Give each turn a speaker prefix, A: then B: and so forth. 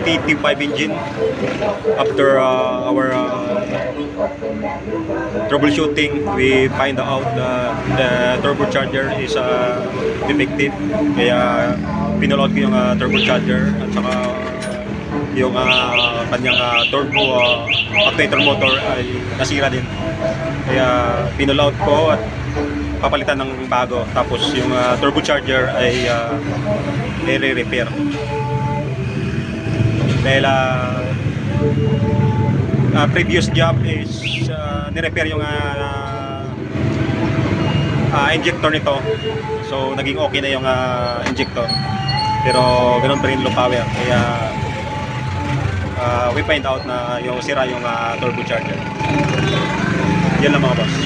A: T5 engine. After our troubleshooting, we find out the turbocharger is defective. Kaya pinuload ko yung turbocharger at saka yung kanyang turbo actuator motor ay nasira din. Kaya pinuload ko at papalitan ng bago. Tapos yung turbocharger ay i-repair. Dahil previous job is ni-repair yung injector nito. So naging okay na yung injector. Pero ganoon pa rin low power. Kaya we find out na yung sira yung turbocharger. Yan lang mga boss.